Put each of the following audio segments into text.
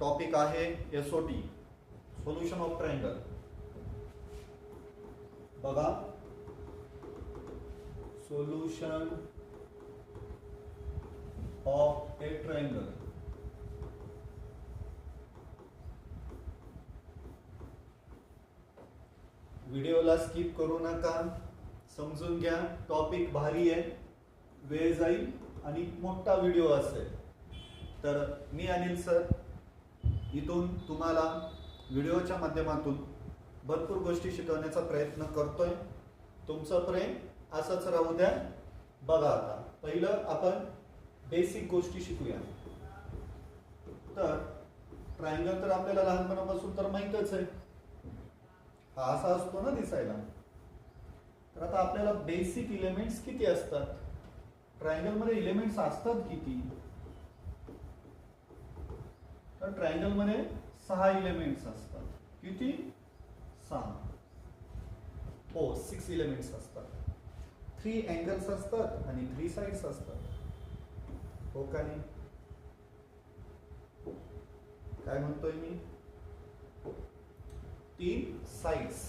Topic आहे SOT, solution of triangle. बघा, solution of A triangle. व्हिडिओला स्किप करू नका, समजून घ्या. टॉपिक भारी आहे, वेळ जाईल आणि मोठा व्हिडिओ असेल. तर मी अनिल सर इथून तुम्हाला व्हिडिओच्या माध्यमातून भरपूर गोष्टी शिकवण्याचा प्रयत्न करतोय. तुमचं प्रेम असंच राहू द्या. बघा, आता पहिलं आपण बेसिक गोष्टी शिकूया. तर ट्रायंगल तर आपल्याला लहानपणापासून तर माहीतच आहे, हा असा असतो ना दिसायला. तर आता आपल्याला बेसिक एलिमेंट्स किती असतात, ट्रायंगल मध्ये एलिमेंट्स असतात किती? तर ट्रायंगल मध्ये 6 एलिमेंट्स असतात. किती? 6. हो, 6 एलिमेंट्स असतात. 3 अँगल्स असतात आणि 3 साइड्स असतात. हो का नाही? काय म्हणतोय मी? 3 साइड्स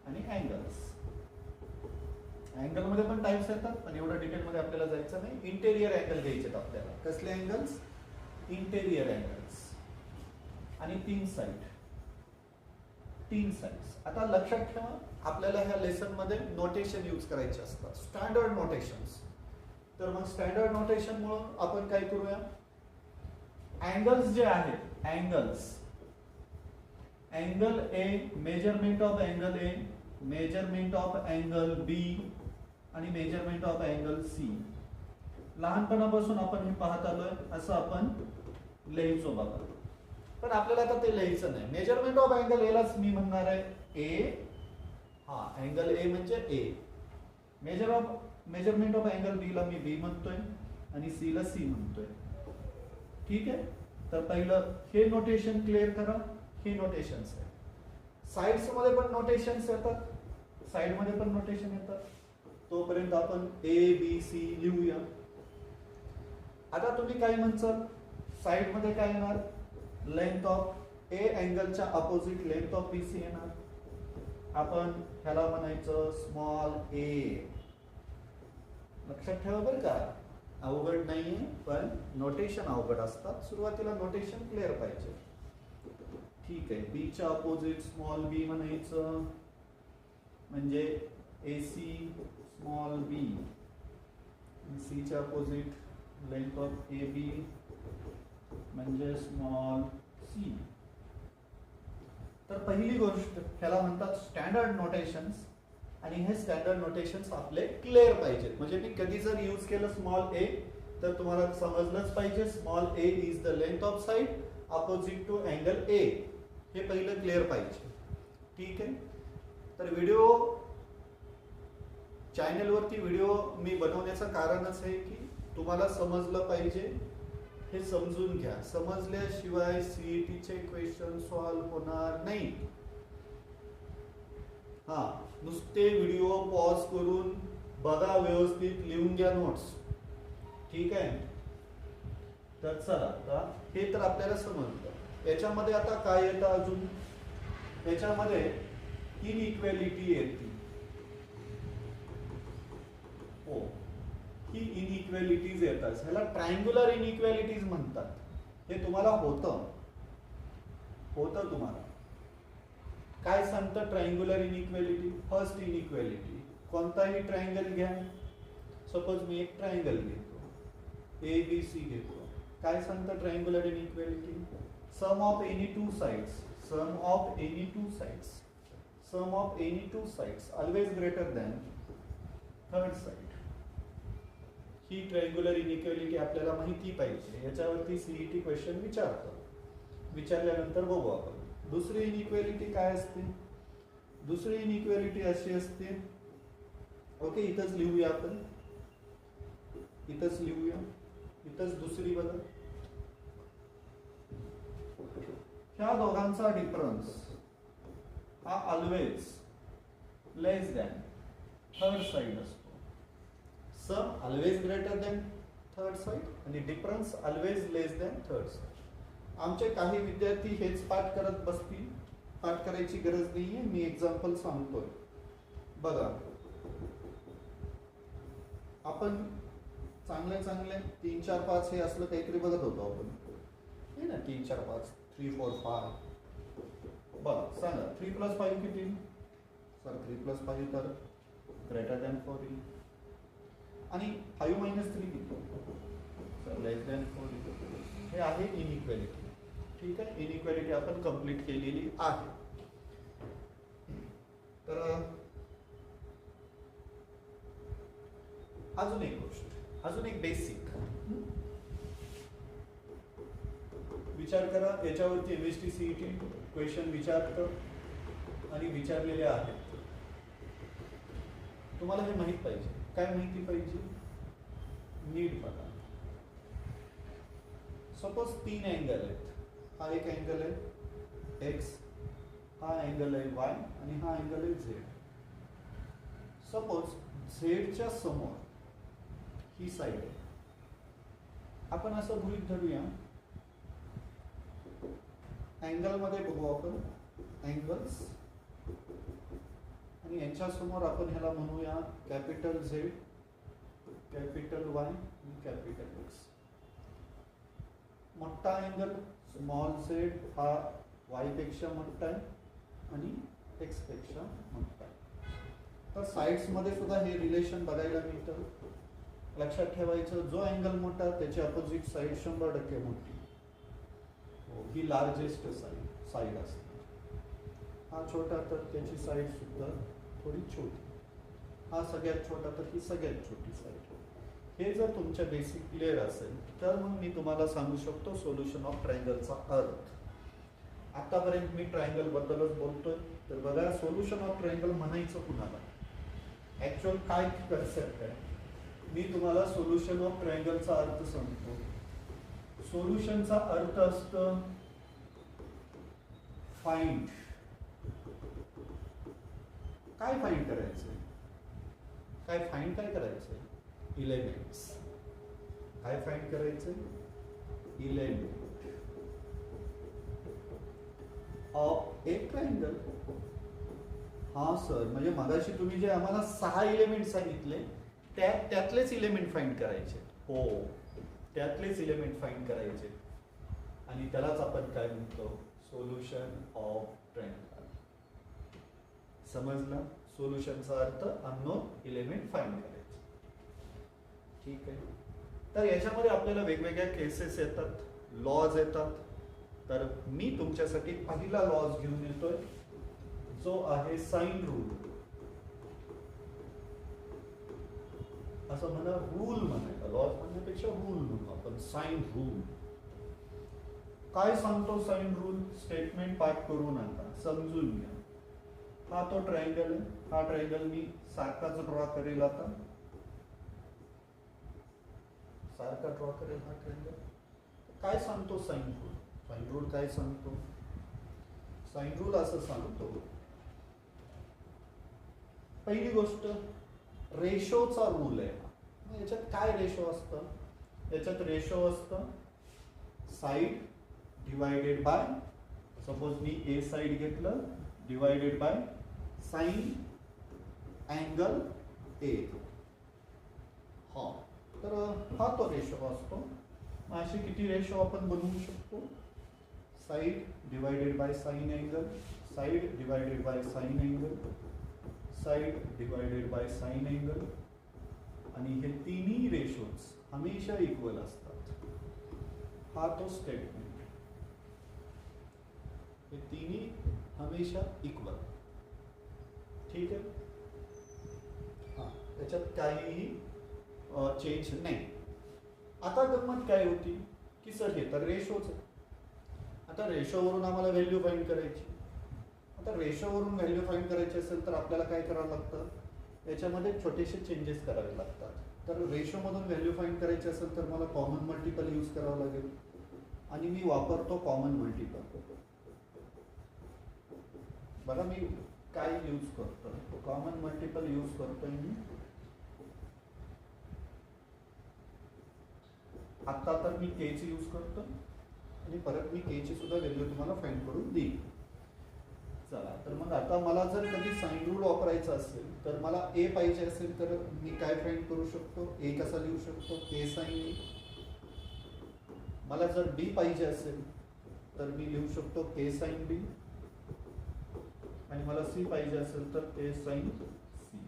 आणि अँगल्स. अँगल मध्ये पण टाइप्स येतात, पण एवढं डिटेल मध्ये आपल्याला जायचं नाही. इंटेरियर अँगल घ्यायचे आपल्याला. कसले अँगल्स? Interior angles. आणि 3 साइड, 3 साइड्स. आता लक्षात ठेवा, आपल्याला ह्या लेसन मध्ये नोटेशन यूज करायचे असतात, स्टँडर्ड नोटेशन्स. तर मग स्टँडर्ड नोटेशन मुळे आपण काय करूया, अँगल्स जे आहेत, angles, angle A, measurement of angle A, measurement of angle B आणि मेजरमेंट ऑफ अँगल सी. लहानपणापासून आपण हे पाहत आलोय, असं आपण लिहायचो बघा. पण आपल्याला आता ते लिहायचं नाही. मेजरमेंट ऑफ अँगल एलाच मी म्हणणार आहे ए. हा, अँगल ए म्हणजे ए. मेजरमेंट ऑफ अँगल बी ला मी बी म्हणतोय आणि सी ला सी म्हणतोय. ठीक आहे. तर पहिलं हे नोटेशन क्लिअर करा. हे नोटेशन्स आहे. साइड्स मध्ये पण नोटेशन्स येतात, साइड मध्ये पण नोटेशन येतात. तोपर्यंत आपण ए बी सी लिहूया. आता तुम्ही काय म्हणसाल, साइड मध्ये काय येणार? लेंथ ऑफ ए अँगलच्या opposite length of B C येणार. आपण ह्याला म्हणायचं स्मॉल ए. लक्षात ठेवा बरं का, अवघड नाहीये, पण नोटेशन अवघड असतात. सुरुवातीला नोटेशन क्लिअर पाहिजे. ठीक आहे. बी च्या अपोजिट स्मॉल बी म्हणायचं, म्हणजे A C small B. C च्या opposite length of A B म्हणजे स्मॉल सी. तर पहिली गोष्ट ह्याला म्हणतात स्टँडर्ड नोटेशन्स. आणि हे स्टँडर्ड नोटेशन्स आपले क्लिअर पाहिजेत. म्हणजे मी कधी जर यूज केलं स्मॉल ए, तर तुम्हाला समजलंच पाहिजे small A is the length of side opposite to angle A. हे पहिलं क्लिअर पाहिजे. ठीक आहे. तर व्हिडिओ चॅनलवरती व्हिडिओ मी बनवण्याचं कारणच आहे की तुम्हाला समजलं पाहिजे. हे समजून घ्या. समजल्याशिवाय सीईटीचे क्वेश्चन सॉल्व्ह होणार नाही. हा, नुसते व्हिडिओ पॉज करून बघा, व्यवस्थित लिहून घ्या नोट्स. ठीक आहे. तर चला, आता हे तर आपल्याला समजलं. याच्यामध्ये आता काय येतं अजून? याच्यामध्ये इनइक्वॅलिटी येते. हो, ही इनइक्वॅलिटीज येतात. ह्याला ट्रायंग्युलर इनइक्वॅलिटीज म्हणतात. हे तुम्हाला होतं तुम्हाला काय सांगतं ट्रायंग्युलर इनइक्वॅलिटी? फर्स्ट इनइक्वॅलिटी, कोणताही ट्रायंगल घ्या. सपोज मी एक ट्रायंगल घेतो, ए बी सी घेतो. काय सांगतं triangular inequality? Sum of any two sides, sum of any two sides, sum of any two sides always greater than third side. ही triangular inequality आपल्याला माहिती पाहिजे. याच्यावरती सीईटी क्वेश्चन विचारल्यानंतर बघू आपण. दुसरी इनइक्वॅलिटी काय असते? दुसरी इनइक्वॅलिटी अशी असते, ओके, इथंच लिहूया आपण, इथंच लिहूया, इथंच दुसरी बघा. ह्या दोघांचा डिफरन्स हा always less than third side असतो. Sum always greater than third side आणि difference always less than third side. आमचे काही विद्यार्थी हेच पाठ करत बसतील, पाठ करायची गरज नाहीये, मी एक्झाम्पल सांगतोय. बघा, आपण चांगले चांगले 3, 4, 5 हे असलं काहीतरी बघत होतो आपण, हे ना 3, 4, 5, 3, 4, 5. बघा सांगा 3 + 5 किती? सर 3 + 5 तर ग्रेटर दॅन 4 येईल. आणि 5 - 3 किती? सर लेस दॅन 4 येईल. हे आहे इनइक्वॅलिटी. ठीक आहे, इनइक्वॅलिटी आपण कंप्लीट केलेली आहे. तर अजून एक गोष्ट, अजून एक बेसिक विचार करा. याच्यावरती एमएसटी सीईटी क्वेश्चन विचारतं आणि विचारलेले आहेत. तुम्हाला हे माहित पाहिजे. काय माहिती पाहिजे? नीट बघा. सपोज 3 अँगल आहेत. हा एक अँगल आहे एक्स, हा अँगल आहे वाय आणि हा अँगल आहे झेड. सपोज झेडच्या समोर ही साईड आहे. आपण असं गृहीत धरूया, अँगल मध्ये बघू आपण अँगल्स, आणि यांच्या समोर आपण ह्याला म्हणूया कॅपिटल झेड, कॅपिटल वाय आणि कॅपिटल एक्स. मोठा अँगल स्मॉल झेड हा वाय पेक्षा मोठा आहे आणि एक्स पेक्षा मोठा आहे. तर साइड्स मध्ये सुद्धा हे रिलेशन बघायला मिळतं. लक्षात ठेवायचं, जो अँगल मोठा त्याची अपोजिट साइड 100% मोठी. ही लार्जेस्ट साइड असते. हा छोटा तर त्याची साइड सुद्धा थोडी छोटी. हा सगळ्यात छोटा तर ही सगळ्यात छोटी साइड. हे जर तुमच्या बेसिक क्लिअर असेल तर मग मी तुम्हाला सांगू शकतो सोल्युशन ऑफ ट्रायंगलचा अर्थ. आतापर्यंत मी ट्रायंगल बद्दलच बोलतोय. तर बघा, सोल्युशन ऑफ ट्रायंगल म्हणायचं कुणाला, ऍक्च्युअल काय कन्सेप्ट आहे, मी तुम्हाला सोल्युशन ऑफ ट्रायंगलचा अर्थ सांगतो. सोल्युशनचा अर्थ असतं फाइंड. काय फाइंड करायचंय? काय फाइंड काय करायचंय? इलेमेंट्स. काय फाइंड करायचंय? Element of A triangle. हा सर, म्हणजे मगाशी तुम्ही जे आम्हाला 6 इलेमेंट सांगितले त्यातलेच इलेमेंट फाइंड करायचे? हो, त्यातलेच इलेमेंट फाइंड करायचे. आणि त्यालाच आपण काय म्हणतो? Solution of triangle. समजलं? सोल्युशनचा अर्थ अननोन इलेमेंट फाइंड करायचे. ठीक आहे. तर याच्यामध्ये आपल्याला वेगवेगळ्या केसेस येतात, लॉज येतात. तर मी तुमच्यासाठी पहिला लॉज घेऊन येतोय, जो आहे साइन रूल. असं म्हणा, रूल म्हणायला, लॉज म्हणण्यापेक्षा रूल म्हणू आपण. साइन रूल काय सांगतो? साइन रूल स्टेटमेंट पाठ करू नका, समजून घ्या. हा तो ट्रायंगल आहे. हा ट्रायंगल मी सारखाच ड्रॉ करेल. आता सारखा ड्रॉ करेल हा ट्रायंगल. काय सांगतो साइन रूल? साइन रूल काय सांगतो? साइन रूल असं सांगतो, पहिली गोष्ट रेशोचा रूल आहे. याच्यात काय रेशो असतं? याच्यात रेशो असतं साइड डिवायडेड बाय, सपोज मी ए साइड घेतलं, divided by sine angle A. हा, तर हा तो रेशो असतो. असे किती रेशो आपण बनवू शकतो? Side divided by sine angle, side divided by sine angle, side divided by sine angle. आणि हे तिन्ही रेशोज हमेशा इक्वल असतात. हा तो स्टेटमेंट. हे तिन्ही हमेशा इक्वल. ठीक आहे. हा, त्याच्यात काहीही चेंज नाही. आता गंमत काय होती की सर हे तर रेशोच आहे. आता रेशोवरून आम्हाला व्हॅल्यू फाइंड करायची. आता रेशोवरून व्हॅल्यू फाइंड करायची असेल तर आपल्याला काय करावं लागतं? याच्यामध्ये छोटेसे चेंजेस करावे लागतात. तर रेशोमधून व्हॅल्यू फाइंड करायची असेल तर मला कॉमन मल्टिपल यूज करावं लागेल. आणि मी वापरतो कॉमन मल्टिपल. बघा मी काय यूज करतो? कॉमन मल्टिपल यूज करतोय मी. आता तर मी के ची यूज करतो आणि परत मी के ची सुद्धा व्हॅल्यू तुम्हाला फाइंड करून देईन. चला, तर मग आता मला जर कधी साइन रूल वापरायचा असेल तर मला ए पाहिजे असेल तर मी काय फाइंड करू शकतो, ए कसा लिहू शकतो, के साइन ए. मला जर बी पाहिजे असेल तर मी लिहू शकतो के साइन बी, आणि मला सी पाहिजे असेल तर के साइन सी.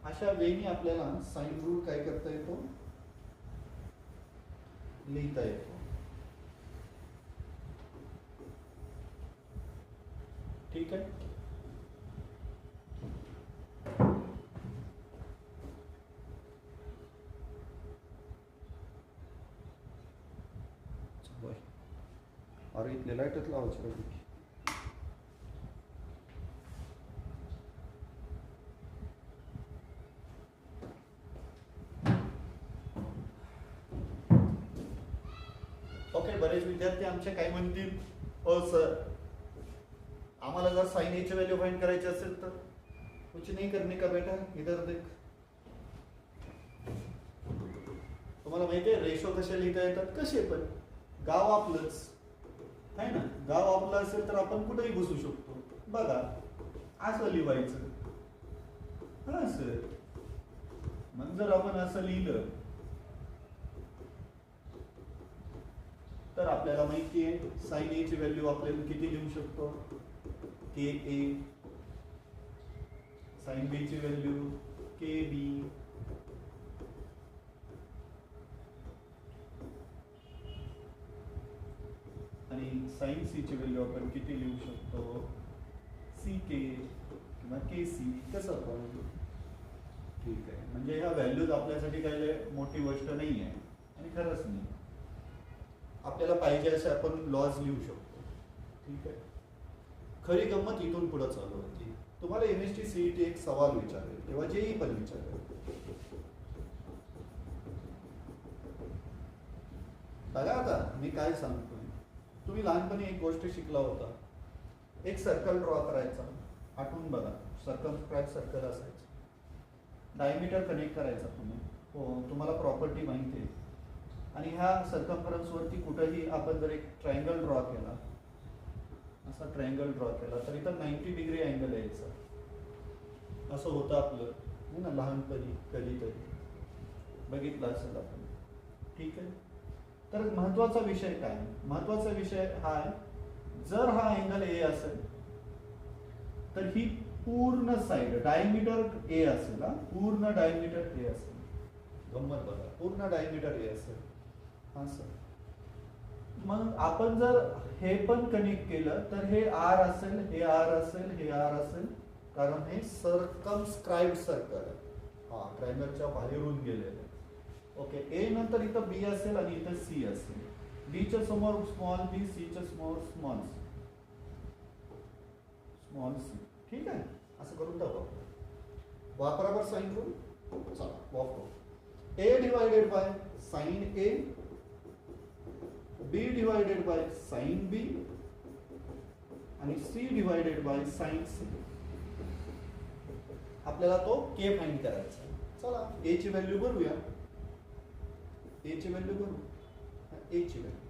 अशा वेळी आपल्याला साइन रूल काय करता येतो, लिहिता येतो. ठीक आहे. अरे इथले लाईटच लावायचे पाहिजे. ओके, बरेच विद्यार्थी आमचे काय म्हणतील, ओ सर आम्हाला जर साइन ए ची व्हॅल्यू फाइंड करायची असेल तर कुछ नहीं करने का बेटा, इधर देख. तुम्हाला माहिती आहे रेशो कसे लिहिता येतात, कसे पण. गाव आपलंच आहे ना, गाव आपलं असेल तर आपण कुठेही बसू शकतो. बघा असं लिहायचं, हा सर. मग जर आपण असं लिहिलं तर आपल्याला माहिती आहे साइन ए ची व्हॅल्यू आपल्याला किती लिहू शकतो, के ए. साइन बी ची व्हॅल्यू के बी. आणि साइन सी ची व्हॅल्यू आपण किती लिहू शकतो, सी के किंवा के सी, कसं पण. ठीक आहे, म्हणजे ह्या व्हॅल्यूज आपल्यासाठी काही मोठी गोष्ट नाही आहे आणि खरंच नाही. आपल्याला पाहिजे असे आपण लॉज लिहू शकतो. ठीक आहे. खरी गंमत इथून पुढे चालू होती. तुम्हाला एमएसटी सीईटी एक सवाल विचारेल किंवा जेही पण विचारेल, बघा आता मी काय सांगतोय. तुम्ही लहानपणी एक गोष्ट शिकला होता, एक सर्कल ड्रॉ करायचा. आठवून बघा, सर्कमस्क्राईब सर्कल असायचं, डायमीटर कनेक्ट करायचा तुम्ही. हो, तुम्हाला प्रॉपर्टी माहिती आहे. आणि ह्या सर्कम्फरन्स वरती कुठेही आपण जर एक ट्रायंगल ड्रॉ केला, असा ट्रायंगल ड्रॉ केला तर इथं 90 डिग्री अँगल यायचा. असं होतं आपलं ना लहानपणी, कधीतरी बघितलं असेल आपण. ठीक आहे. तर महत्वाचा विषय काय, महत्वाचा विषय हा आहे, जर हा अँगल ए असेल तर ही पूर्ण साइड डायमीटर ए असेल. पूर्ण डायमीटर ए असेल. गंमत बघा, पूर्ण डायमीटर ए असेल. हा सर. मग आपण जर हे पण कनेक्ट केलं तर हे आर असेल, हे आर असेल, हे आर असेल, कारण हे सर्कमस्क्राइब्ड सर्कल आहे. हा ट्रायंगलच्या बाहेरून गेलेलं. ओके. ए नंतर इथं बी असेल आणि इथं सी असेल. बी च्या समोर स्मॉल बी, सी च्या समोर स्मॉल सी, स्मॉल सी. ठीक आहे. असं करून टाकू. वापरा बरं साइन रूल. चला वापरू. A divided by sine A, B divided by sine B आणि C divided by sine C. आपल्याला तो के फाइंड करायचा. चला ए ची व्हॅल्यू भरूया. ए ची व्हॅल्यू भरू. ए ची व्हॅल्यू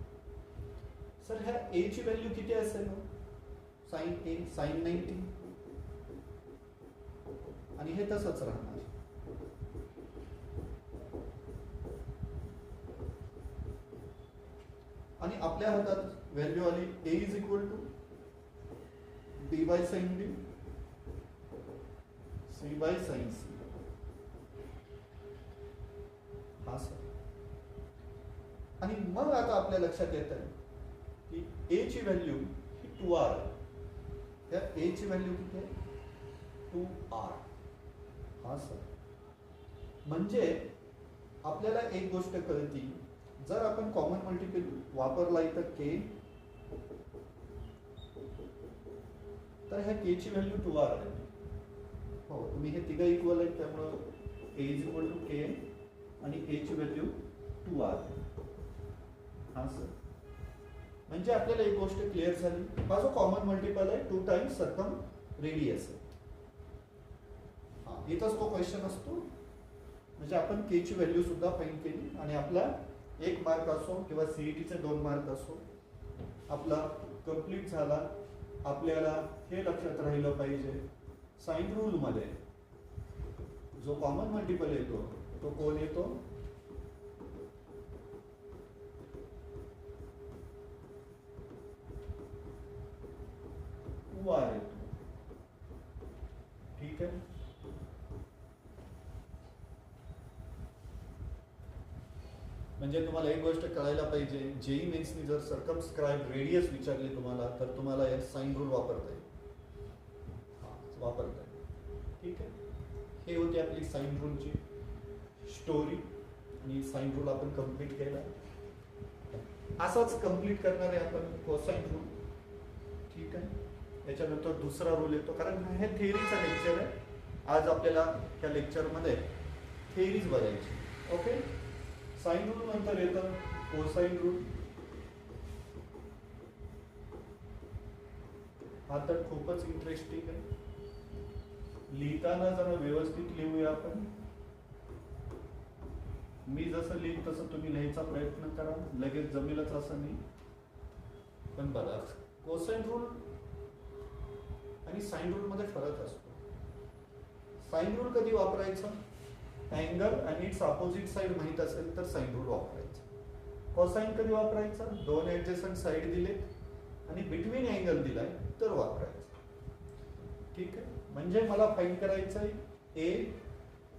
सर, ह्या ए ची व्हॅल्यू किती असेल, साइन ए साइन 90, आणि हे तसंच राहणार. आणि आपल्या हातात व्हॅल्यू आली A is equal to B by sine B, C by sine C. हा सर. आणि मग आता आपल्या लक्षात येत आहे की ए ची व्हॅल्यू ही 2r आहे. त्या ए ची व्हॅल्यू किती आहे, 2r. हा सर. म्हणजे आपल्याला एक गोष्ट कळती, जर आपण कॉमन मल्टिपल वापरला इथं के, तर ह्या के ची व्हॅल्यू 2r आहे. हो, तुम्ही हे तिघं इक्वल आहेत त्यामुळं ए इज इक्वल टू के आणि ए ची व्हॅल्यू 2r आहे. हा सर. म्हणजे आपल्याला एक गोष्ट क्लिअर झाली, हा जो कॉमन मल्टिपल आहे 2 टाइम्स सर्कम रेडियस आहे. इथंच तो क्वेश्चन असतो. म्हणजे आपण के ची व्हॅल्यू सुद्धा फाइंड केली आणि आपला 1 मार्क असो किंवा सीईटीचे 2 मार्क असो, आपला कंप्लीट झाला. आपल्याला हे लक्षात राहिलं पाहिजे, साइन रूल मध्ये जो कॉमन मल्टिपल येतो तो कोण येतो? वार येतो. ठीक आहे. म्हणजे तुम्हाला एक गोष्ट कळायला पाहिजे, जेई मेन्सनी जर सर्कमस्क्राईब रेडियस विचारली तुम्हाला, तर तुम्हाला यात साइन रूल वापरता येईल. वापरता येईल. ठीक आहे. हे होती आपली साइन रूलची स्टोरी आणि साइन रूल आपण कंप्लीट केला. असाच कंप्लीट करणार आहे आपण कोसाइन रूल. ठीक आहे. त्याच्यानंतर दुसरा रूल येतो, कारण हे थेअरीचा लेक्चर आहे. आज आपल्याला त्या लेक्चरमध्ये थेअरीज बघायची. ओके. साइन रूल नंतर येतं कोसाइन रूल. हा तर खूपच इंटरेस्टिंग आहे. लिहिताना जरा व्यवस्थित लिहूया आपण. मी जसं लिहित तसं तुम्ही लिहायचा प्रयत्न करा. लगेच जमेलच असं नाही, पण बघा कोसाइन रूल आणि साइन रूल मध्ये फरक असतो. साइन रूल कधी वापरायचा? अँगल आणि इट्स अपोजिट साइड माहित असेल तर साइन रूल वापरायचा. कोसाइन कधी वापरायचा? 2 ऍडजसंट साइड दिले आणि बिटवीन अँगल दिलाय तर वापरायचा. ठीक आहे. म्हणजे मला फाइंड करायचं आहे ए.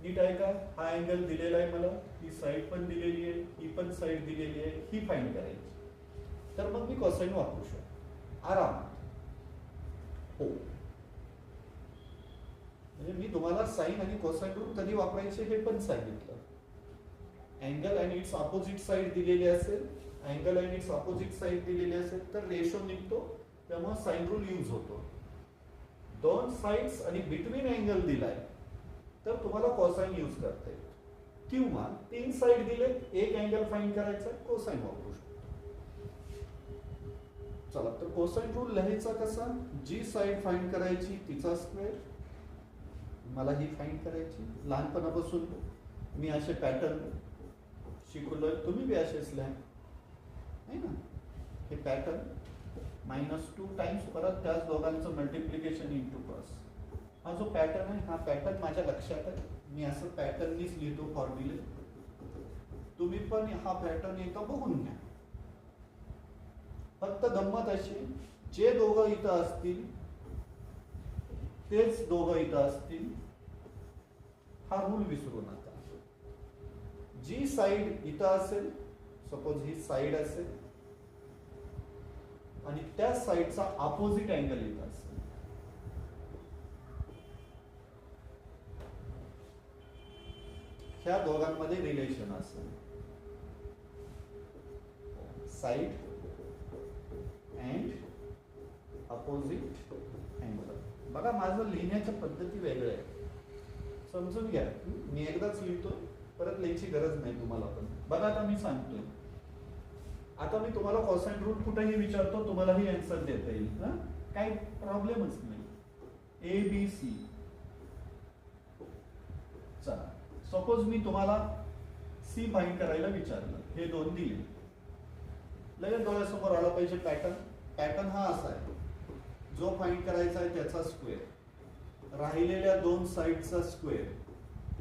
नीट आहे का? हा अँगल दिलेला आहे मला, ही साइड पण दिलेली आहे, ही पण साइड दिलेली आहे, ही फाइंड करायची. तर मग मी कोसाइन वापरू शकतो आरामात. हो. म्हणजे मी तुम्हाला साइन आणि कोसाइन रूल कधी वापरायचे हे पण सांगितलं. अँगल आणि इट्स अपोजिट साइड दिलेली असेल, अँगल आणि इट्स अपोजिट साइड दिलेली असेल तर रेशो निघतो, त्यामुळे साइन रूल यूज होतो. 2 साइड्स आणि बिटवीन अँगल दिलाय तर तुम्हाला कोसाइन यूज करता येईल. किंवा 3 साइड दिले, एक अँगल फाइंड करायचा, कोसाइन वापरू शकतो. चला, तर कोसाइन रूल लिहायचा कसा? जी साइड फाइंड करायची तिचा स्क्वेअर, मला ही फाइंड करायची. लहानपणापासून मी असे पॅटर्न शिकलोय, तुम्ही बी असेच लिहा आहे ना. हे पॅटर्न -2 टाइम्स परत त्याच दोघांचं मल्टिप्लिकेशन इंटू कॉस. हा जो पॅटर्न आहे, हा पॅटर्न माझ्या लक्षात आहे. मी असं पॅटर्ननीच लिहितो फॉर्म्युले. तुम्ही पण हा पॅटर्न एकदा बघून घ्या. फक्त गंमत अशी, जे दोघं इथं असतील तेच दोघं इथं असतील, हा रूल विसरू नका. जी साइड इथं असेल, सपोज ही साइड असेल आणि त्या साइडचा अपोजिट अँगल इथं असेल, ह्या दोघांमध्ये रिलेशन असेल. Side and opposite angle. बघा, माझं लिहिण्याच्या पद्धती वेगळ्या आहे, समजून घ्या. मी एकदाच लिहितोय, परत लिहायची गरज नाही तुम्हाला पण. बघा, आता मी सांगतोय. आता मी तुम्हाला कोसाइन रूल कुठेही विचारतो, तुम्हालाही आन्सर देता येईल. काही प्रॉब्लेमच नाही. ए बी सी. चला, सपोज मी तुम्हाला सी फाइंड करायला विचारलं, हे 2 दिले. लगेच डोळ्यासमोर आला पाहिजे पॅटर्न. पॅटर्न हा असा आहे, जो फाइंड करायचा आहे त्याचा स्क्वेअर, राहिलेल्या 2 साइडचा स्क्वेअर,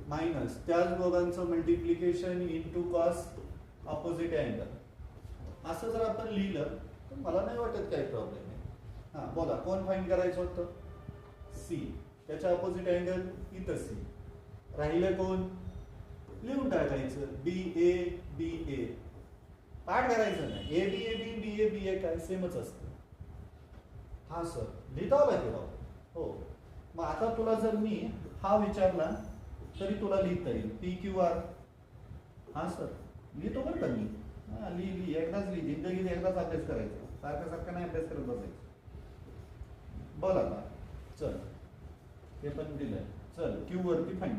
मायनस त्याच दोघांचं multiplication into cos opposite angle. असं जर आपण लिहिलं तर मला नाही वाटत काही प्रॉब्लेम आहे. हा, बोला, कोण फाइंड करायचं होतं? सी. त्याच्या अपोजिट अँगल इथं सी. राहिलं कोण? लिहून टाकायचं बी ए बी ए. पाठ करायचं नाही. A B A B B A B ए काय सेमच असतं. हा सर, लिहिता लागेल. हो. मग आता तुला जर मी हा विचारला तरी तुला लिहिता येईल पी क्यू आर. हा सर, लिहितो बरं का मी. हा, लिही. एकदाच लिही. जिंदगीत एकदाच अभ्यास करायचा, सारखं सारखं नाही अभ्यास करत बसायचं. बोल आता. चल, हे पण दिलंय. चल, क्यू वरती फाईंड.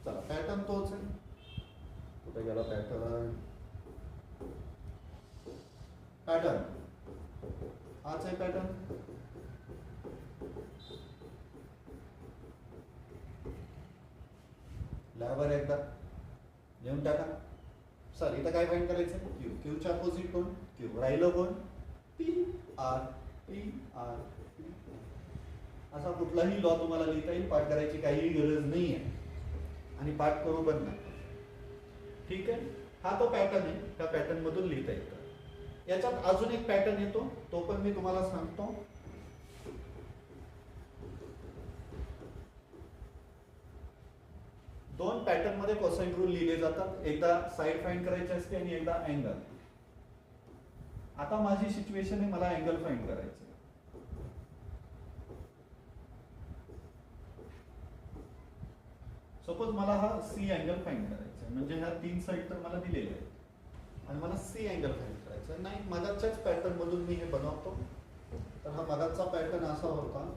चला, पॅटर्न तोच आहे. कुठे गेला पॅटर्न? पॅटर्न हाच आहे पॅटर्न. लिहा बरं एकदा, लिहून टाका. सर इथं काय फाईंड करायचं क्यू, क्यूच्या अपोजिट कोण क्यू, राहिलं कोण P R, P R P. असा कुठलाही लॉ तुम्हाला लिहिता येईल, पाठ करायची काही गरज नाही आहे आणि पाठ करू पण नाही. ठीक आहे, हा तो पॅटर्न आहे, त्या पॅटर्न मधून लिहिता येतं. याच्यात अजून एक पॅटर्न येतो, तो पण मी तुम्हाला सांगतो. दोन पॅटर्न मध्ये कोसाइन रूल लिहिले जातात, एकदा साइड फाइंड करायची असते आणि एकदा अँगल. आता माझी सिच्युएशन आहे, मला अँगल फाइंड करायचं. सपोज मला हा सी अँगल फाइंड करायचा आहे, म्हणजे ह्या तीन साइड तर मला दिलेले आहेत आणि मला सी अँगल फाइंड करायचा आहे. नाही, मगाच्याच पॅटर्न मधून मी हे बनवतो. तर हा मगाचा पॅटर्न असा होता,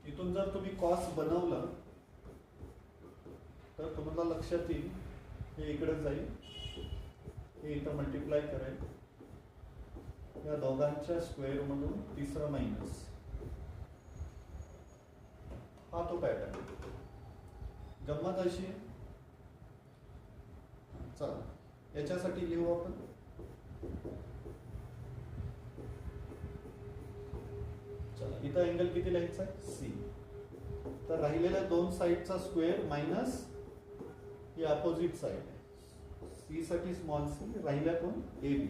इथून जर तुम्ही कॉस बनवलं तर तुम्हाला लक्षात येईल हे इकडे जाईल, हे इथं मल्टिप्लाय करेल, या दोघांच्या स्क्वेअर मधून तिसरा मायनस, हा तो पॅटर्न. गंमत अशी आहे, चला याच्यासाठी लिहू आपण. चला इथं अँगल किती लिहायचा आहे सी, तर राहिलेल्या दोन साइडचा स्क्वेअर मायनस ही अपोजिट साइड आहे, सी साठी स्मॉल सी, राहिल्या कोण ए बी.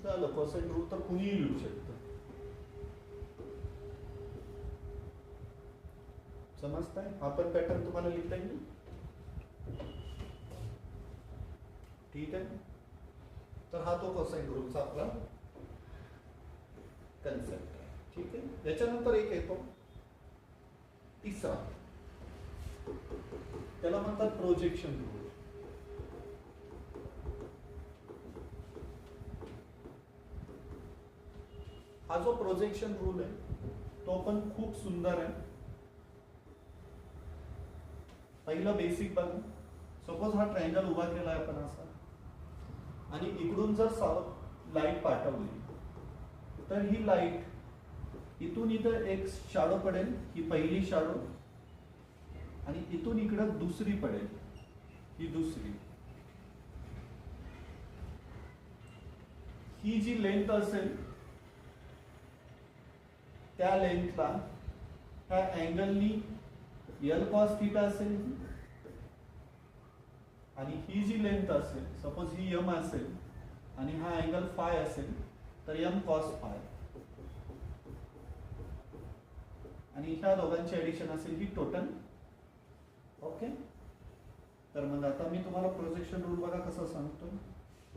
झालं, कोसाइन रूल तर कुणीही लिहू शकतं. समजताय, हा पण पॅटर्न तुम्हाला लिहिता येईल. ठीक आहे, तर हा तो कोसाइन रूलचा आपला कन्सेप्ट आहे. ठीक आहे, त्याच्यानंतर एक येतो तिसरा, त्याला म्हणतात प्रोजेक्शन रूल. हा जो प्रोजेक्शन रूल आहे तो पण खूप सुंदर आहे. पहिलं बेसिक बघा, सपोज हा ट्रायंगल उभा केला आपण असा आणि इकडून जर लाईट पाठवली तर ही लाईट इथून इथं एक शॅडो पडेल, ही पहिली शॅडो, आणि इथून इकडं दुसरी पडेल, ही दुसरी. ही जी लेंथ असेल त्या लेंथला ह्या अँगलनी एल कॉस थीटा असेल, आणि ही जी लेंथ असेल, सपोज ही एम असेल आणि हा अँगल फाय असेल तर एम कॉस फाय, आणि ह्या दोघांची ऍडिशन असेल ही टोटल. ओके, तर मग आता मी तुम्हाला प्रोजेक्शन रूल बघा कसं सांगतो.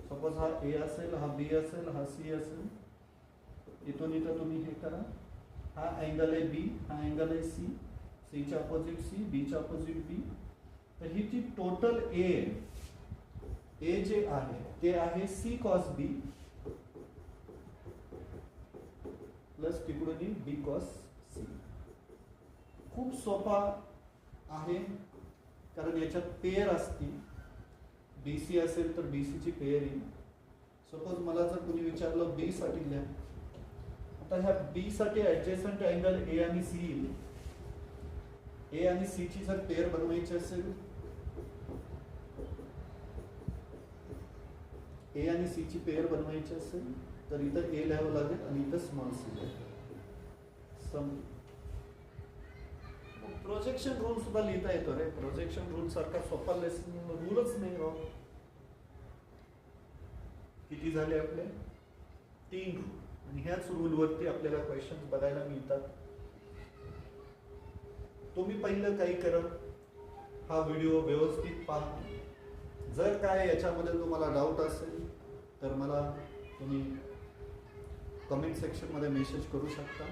सपोज हा ए असेल, हा बी असेल, हा सी असेल, इथून इथं तुम्ही हे करा, हा अँगल आहे बी, हा अँगल आहे सी, सी च्या अपोजिट सी, बी च्या अपोजिट बी. तर ही जी टोटल ए जे आहे ते आहे सी कॉस बी प्लस तिकडून बी कॉस सी. खूप सोपा आहे, कारण याच्यात पेयर असतील, बीसी असेल तर बीसी ची पेयर येईल. सपोज मला जर कोणी विचारलं बी साठी लिहा, आता ह्या बी साठी ऍडजेसंट अँगल ए आणि सी येईल. ए आणि सी ची जर पेयर बनवायची असेल, ए आणि सी ची पेयर बनवायची असेल तर इथं ए लिहावं लागेल आणि इथं स्मॉल सी लिहावं. प्रोजेक्शन रूल सुद्धा लिहिता येतो रे, प्रोजेक्शन रूल सारखा सोपा रूलच नाही हो. किती झाले आपले 3 रूल, आणि ह्याच रूल वरती आपल्याला क्वेश्चन बघायला मिळतात. तुम्ही पहिलं काही करा, हा व्हिडिओ व्यवस्थित पहा. जर काय याच्यामध्ये तुम्हाला डाऊट असेल तर मला तुम्ही कमेंट सेक्शन मध्ये मेसेज करू शकता.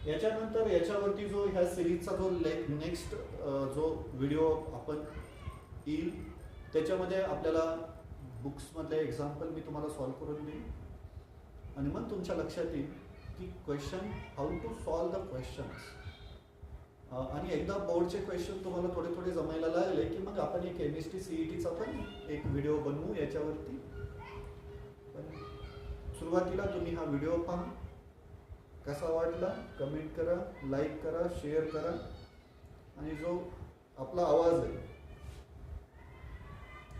याच्यानंतर याच्यावरती जो ह्या सिरीजचा जो नेक्स्ट जो व्हिडिओ आपण येईल त्याच्यामध्ये आपल्याला बुक्स मधले एक्झाम्पल मी तुम्हाला सॉल्व्ह करून देईन, आणि मग तुमच्या लक्षात येईल की question how to solve the questions. आणि एकदा बोर्डचे क्वेश्चन तुम्हाला थोडे थोडे जमायला लागले की मग आपण एक केमिस्ट्री सीईटीचा पण एक व्हिडिओ बनवू याच्यावरती. सुरुवातीला तुम्ही हा व्हिडिओ पहा कसा वाटला कमेंट करा, लाईक करा, शेअर करा आणि जो आपला आवाज आहे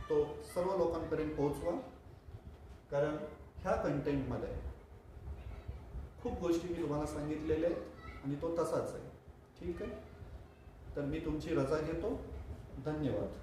तो सर्व लोकांपर्यंत पोहोचवा. कारण ह्या कंटेंटमध्ये खूप गोष्टी मी तुम्हाला सांगितलेल्या आहेत आणि तो तसाच आहे. ठीक आहे, तर मी तुमची रजा घेतो. धन्यवाद.